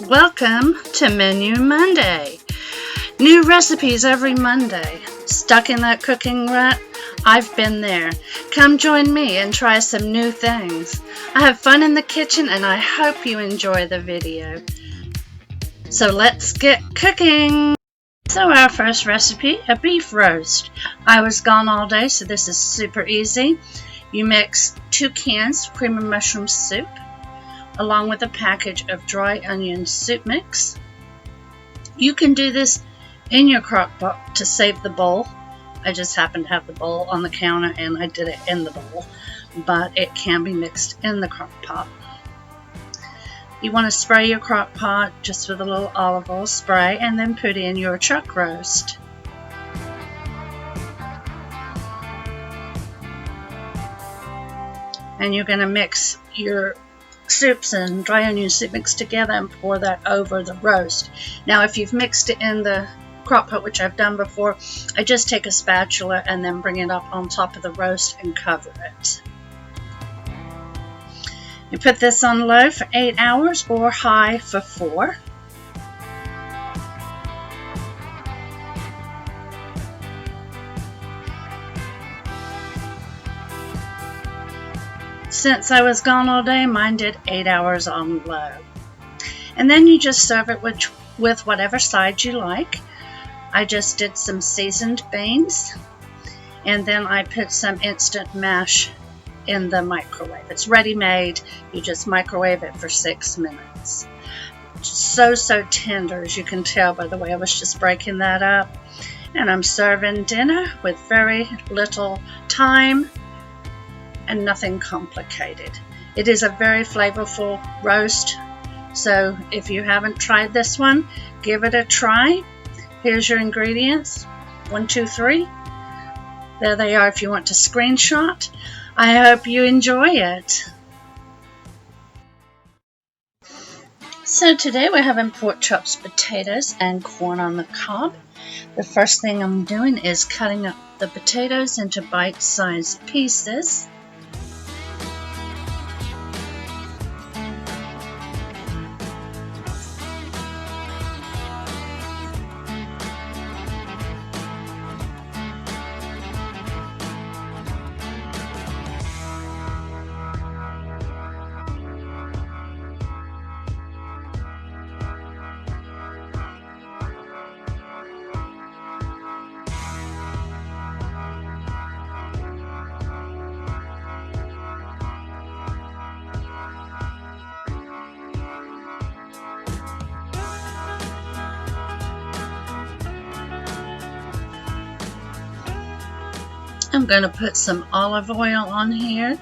Welcome to Menu Monday. New recipes every Monday. Stuck in that cooking rut? I've been there. Come join me and try some new things. I have fun in the kitchen and I hope you enjoy the video. So let's get cooking. So our first recipe, a beef roast. I was gone all day, so this is super easy. You mix 2 cans of cream and mushroom soup along with a package of dry onion soup mix. You can do this in your crock pot to save the bowl. I just happened to have the bowl on the counter and I did it in the bowl, but it can be mixed in the crock pot. You want to spray your crock pot just with a little olive oil spray and then put in your chuck roast. And you're going to mix your soups and dry onion soup mix together and pour that over the roast. Now if you've mixed it in the crock pot, which I've done before, I just take a spatula and then bring it up on top of the roast and cover it. You put this on low for 8 hours or high for 4. Since I was gone all day, mine did 8 hours on low. And then you just serve it with whatever side you like. I just did some seasoned beans, and then I put some instant mash in the microwave. It's ready-made. You just microwave it for 6 minutes. So tender, as you can tell by the way I was just breaking that up. And I'm serving dinner with very little time and nothing complicated. It is a very flavorful roast, so if you haven't tried this one, give it a try. Here's your ingredients, 1, 2, 3. There they are if you want to screenshot. I hope you enjoy it. So today we're having pork chops, potatoes, and corn on the cob. The first thing I'm doing is cutting up the potatoes into bite-sized pieces. I'm going to put some olive oil on here,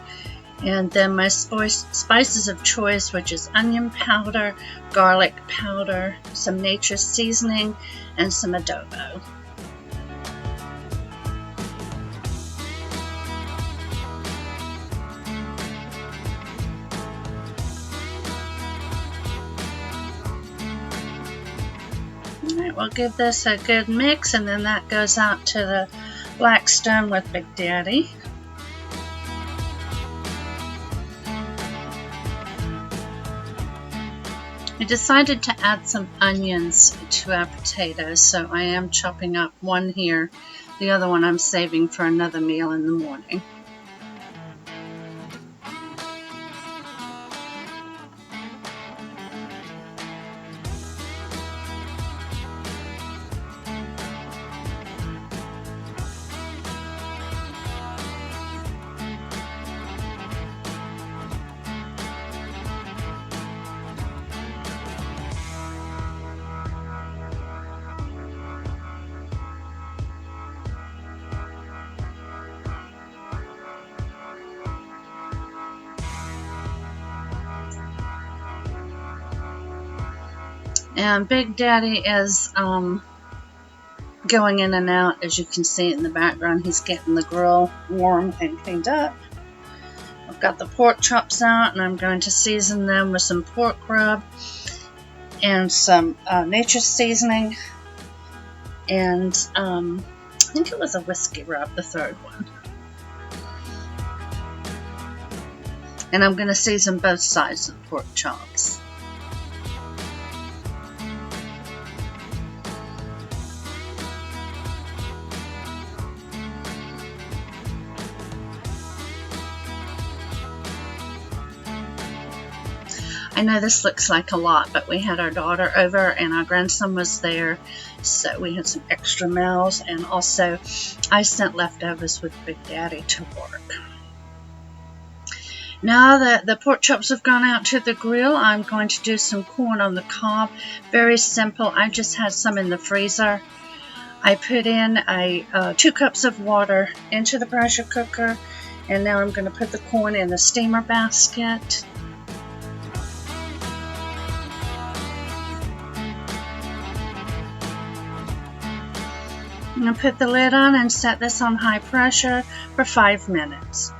and then my spices of choice, which is onion powder, garlic powder, some nature's seasoning, and some adobo. Alright, we'll give this a good mix, and then that goes out to the Blackstone with Big Daddy. I decided to add some onions to our potatoes, so I am chopping up one here. The other one I'm saving for another meal in the morning. And Big Daddy is going in and out, as you can see in the background. He's getting the grill warm and cleaned up. I've got the pork chops out, and I'm going to season them with some pork rub and some nature's seasoning, and I think it was a whiskey rub, the third one. And I'm going to season both sides of the pork chops. I know this looks like a lot, but we had our daughter over and our grandson was there, so we had some extra meals, and also I sent leftovers with Big Daddy to work. Now that the pork chops have gone out to the grill, I'm going to do some corn on the cob. Very simple. I just had some in the freezer. I put in 2 cups of water into the pressure cooker, and now I'm going to put the corn in the steamer basket. I'm going to put the lid on and set this on high pressure for 5 minutes.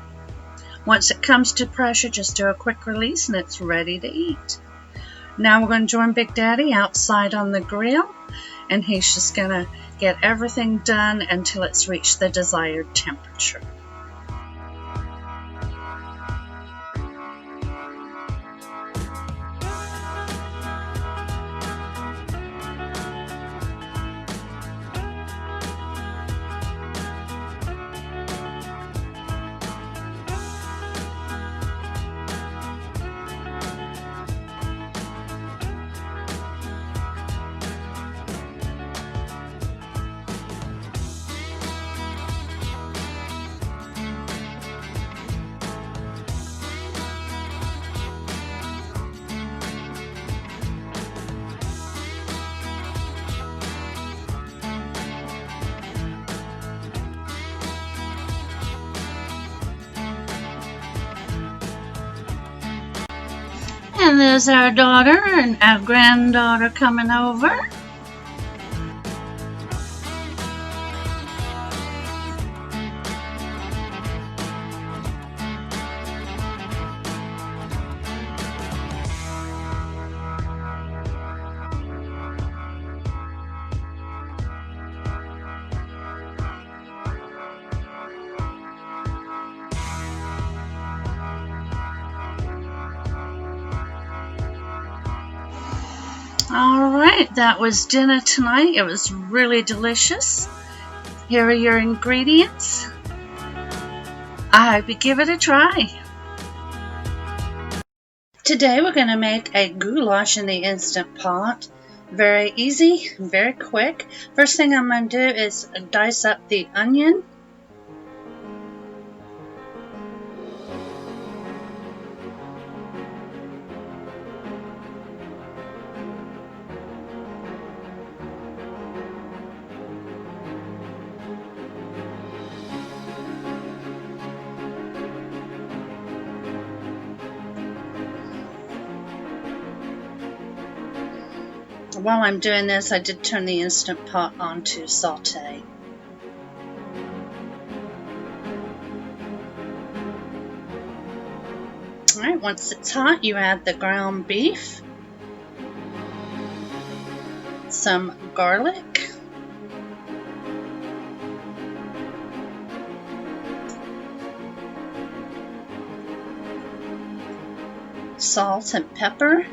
Once it comes to pressure, just do a quick release and it's ready to eat. Now we're going to join Big Daddy outside on the grill, and he's just going to get everything done until it's reached the desired temperature. And there's our daughter and our granddaughter coming over. Alright, that was dinner tonight. It was really delicious. Here are your ingredients. I hope you give it a try. Today we're going to make a goulash in the Instant Pot. Very easy, very quick. First thing I'm going to do is dice up the onion. While I'm doing this, I did turn the Instant Pot on to saute. Alright, once it's hot, you add the ground beef, some garlic, salt and pepper,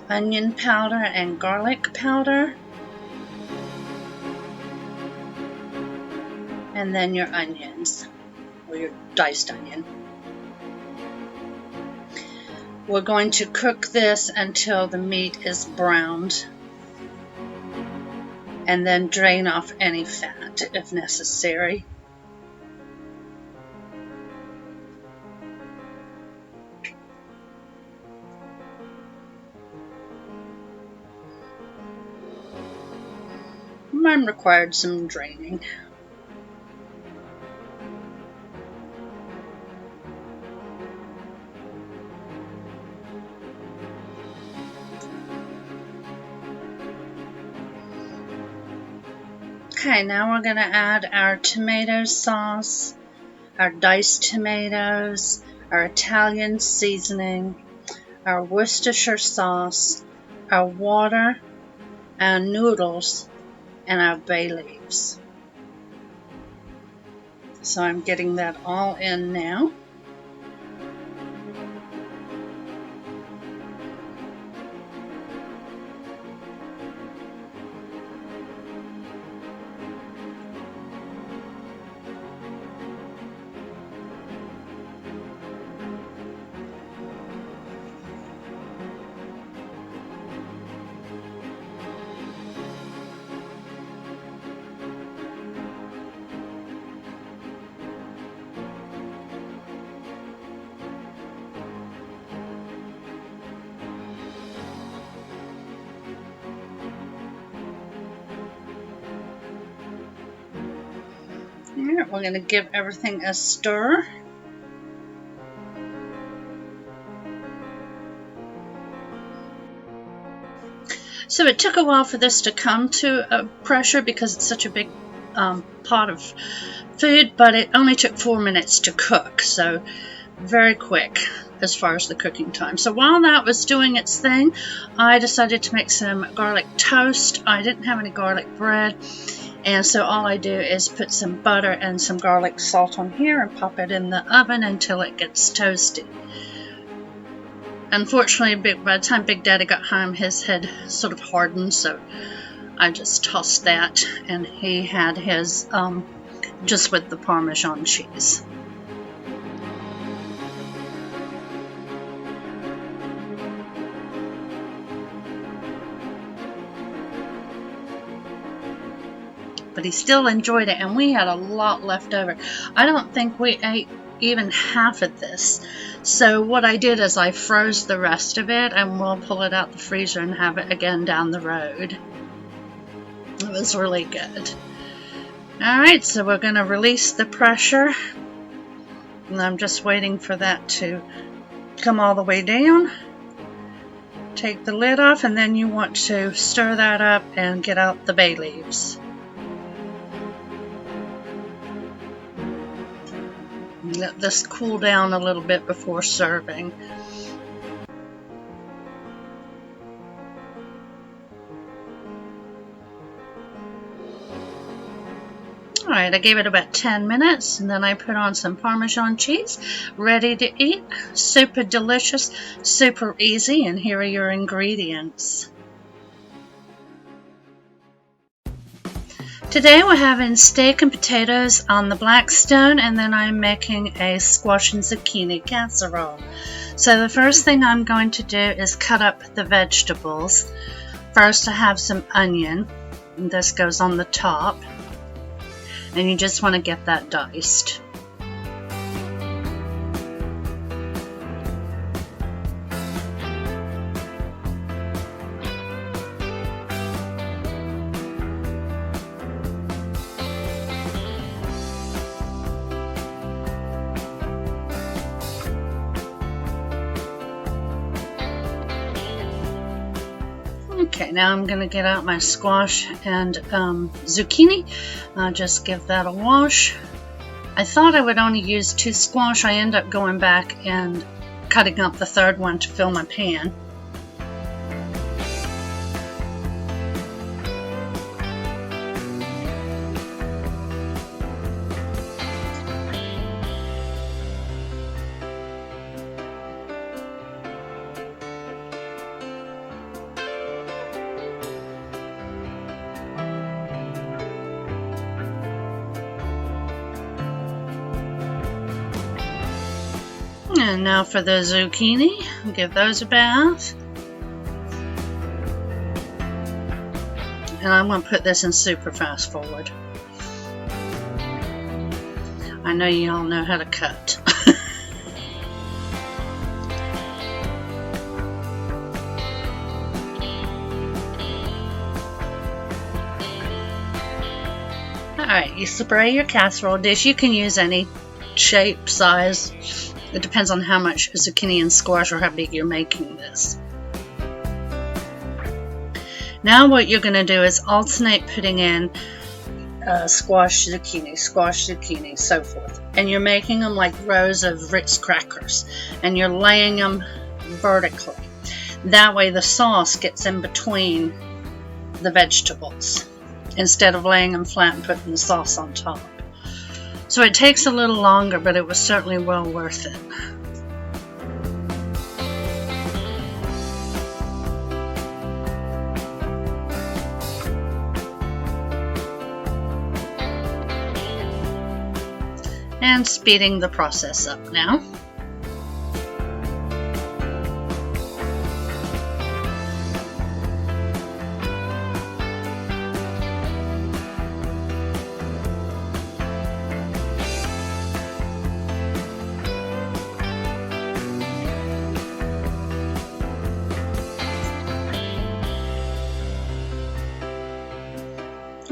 onion powder and garlic powder, and then your onions, or your diced onion. We're going to cook this until the meat is browned, and then drain off any fat if necessary. Mine required some draining. Okay, now we're going to add our tomato sauce, our diced tomatoes, our Italian seasoning, our Worcestershire sauce, our water, our noodles, and our bay leaves. So I'm getting that all in now. We're going to give everything a stir. So it took a while for this to come to a pressure because it's such a big pot of food, but it only took 4 minutes to cook, so very quick as far as the cooking time. So while that was doing its thing, I decided to make some garlic toast. I didn't have any garlic bread, and so all I do is put some butter and some garlic salt on here and pop it in the oven until it gets toasty. Unfortunately, by the time Big Daddy got home, his had sort of hardened, so I just tossed that, and he had his just with the Parmesan cheese. But he still enjoyed it, and we had a lot left over. I don't think we ate even half of this. So what I did is I froze the rest of it, and we'll pull it out the freezer and have it again down the road. It was really good. Alright, so we're going to release the pressure, and I'm just waiting for that to come all the way down. Take the lid off, and then you want to stir that up and get out the bay leaves. Let this cool down a little bit before serving. Alright, I gave it about 10 minutes, and then I put on some Parmesan cheese. Ready to eat. Super delicious, super easy, and here are your ingredients. Today we're having steak and potatoes on the Blackstone, and then I'm making a squash and zucchini casserole. So the first thing I'm going to do is cut up the vegetables. First I have some onion, and this goes on the top, and you just want to get that diced. Okay, now I'm going to get out my squash and zucchini. I'll just give that a wash. I thought I would only use 2 squash. I end up going back and cutting up the third one to fill my pan. And now for the zucchini, give those a bath. And I'm going to put this in super fast forward. I know you all know how to cut. Alright, you spray your casserole dish. You can use any shape, size. It depends on how much zucchini and squash or how big you're making this. Now what you're going to do is alternate putting in squash, zucchini, so forth. And you're making them like rows of Ritz crackers. And you're laying them vertically. That way the sauce gets in between the vegetables, instead of laying them flat and putting the sauce on top. So it takes a little longer, but it was certainly well worth it. And speeding the process up now.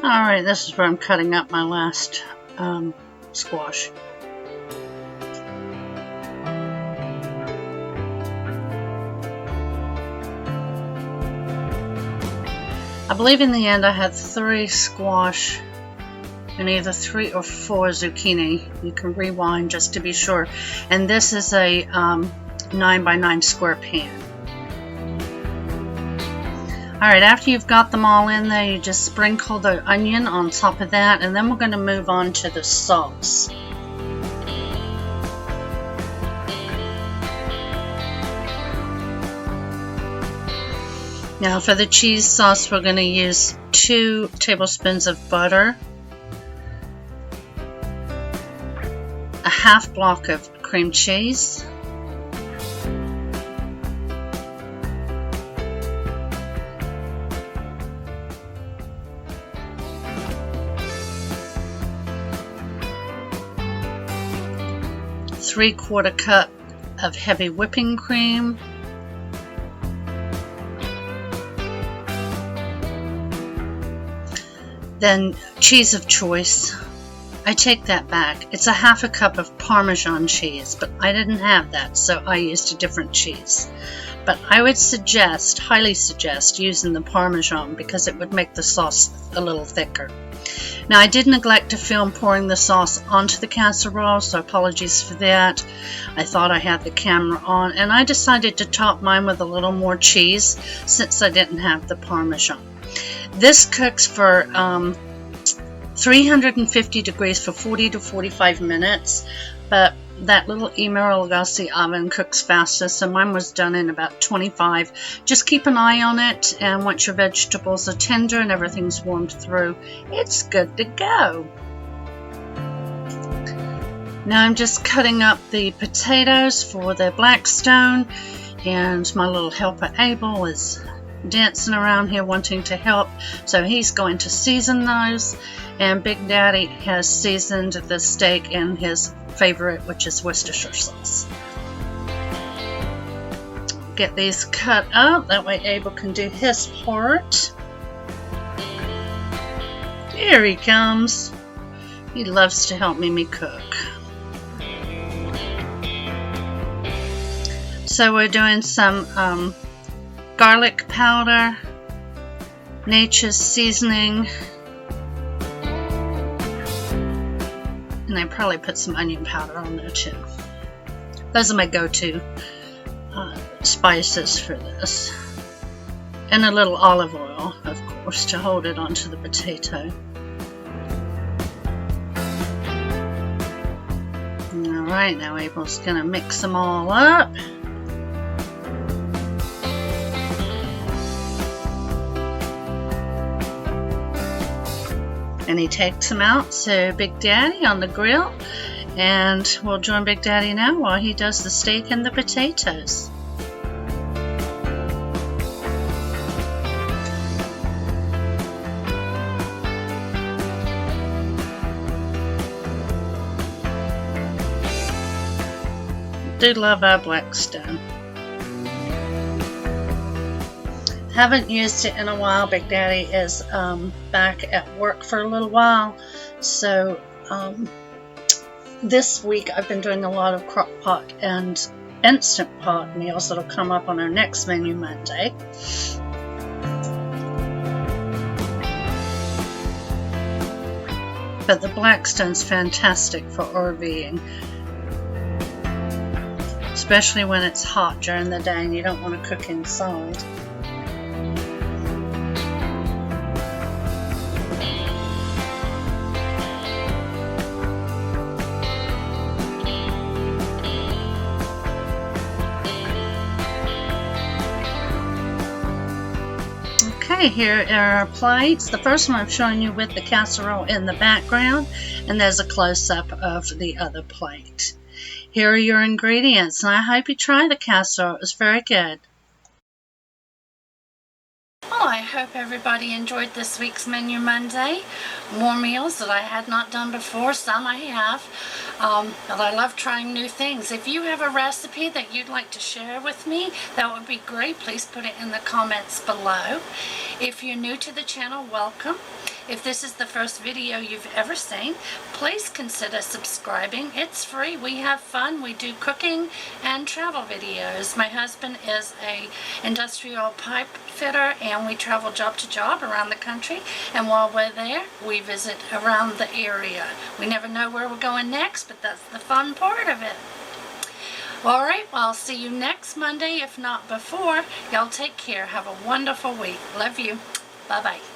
Alright, this is where I'm cutting up my last squash. I believe in the end I had 3 squash and either 3 or 4 zucchini. You can rewind just to be sure. And this is a 9 by 9 square pan. Alright, after you've got them all in there, you just sprinkle the onion on top of that, and then we're going to move on to the sauce. Now for the cheese sauce, we're going to use 2 tablespoons of butter, a half block of cream cheese, ¾ cup of heavy whipping cream, then cheese of choice. I take that back. It's a ½ cup of Parmesan cheese, but I didn't have that, so I used a different cheese. But I would suggest, highly suggest, using the Parmesan because it would make the sauce a little thicker. Now I did neglect to film pouring the sauce onto the casserole, so apologies for that. I thought I had the camera on, and I decided to top mine with a little more cheese since I didn't have the Parmesan. This cooks for 350 degrees for 40 to 45 minutes, but that little Emeril Lagasse oven cooks faster, so mine was done in about 25. Just keep an eye on it, and once your vegetables are tender and everything's warmed through, it's good to go. Now I'm just cutting up the potatoes for the Blackstone, and my little helper Abel is dancing around here wanting to help, so he's going to season those, and Big Daddy has seasoned the steak in his favorite, which is Worcestershire sauce. Get these cut up, that way Abel can do his part. Here he comes. He loves to help Mimi cook. So we're doing some garlic powder, Nature's seasoning, and I probably put some onion powder on there too. Those are my go-to spices for this. And a little olive oil, of course, to hold it onto the potato. Alright, now Abel's going to mix them all up. And he takes them out to Big Daddy on the grill, and we'll join Big Daddy now while he does the steak and the potatoes. Do love our Blackstone. Haven't used it in a while. Big Daddy is back at work for a little while, so this week I've been doing a lot of crock pot and instant pot meals that'll come up on our next menu Monday. But the Blackstone's fantastic for RVing, especially when it's hot during the day and you don't want to cook inside. Okay, here are our plates. The first one I'm showing you with the casserole in the background, and there's a close-up of the other plate. Here are your ingredients, and I hope you try the casserole. It was very good. Well, I hope everybody enjoyed this week's Menu Monday. More meals that I had not done before, some I have. But I love trying new things. If you have a recipe that you'd like to share with me, that would be great. Please put it in the comments below. If you're new to the channel, welcome. If this is the first video you've ever seen, please consider subscribing. It's free. We have fun. We do cooking and travel videos. My husband is a industrial pipe fitter, and we travel job to job around the country, and while we're there, we visit around the area. We never know where we're going next, but that's the fun part of it. Alright, well, I'll see you next Monday, if not before. Y'all take care. Have a wonderful week. Love you. Bye-bye.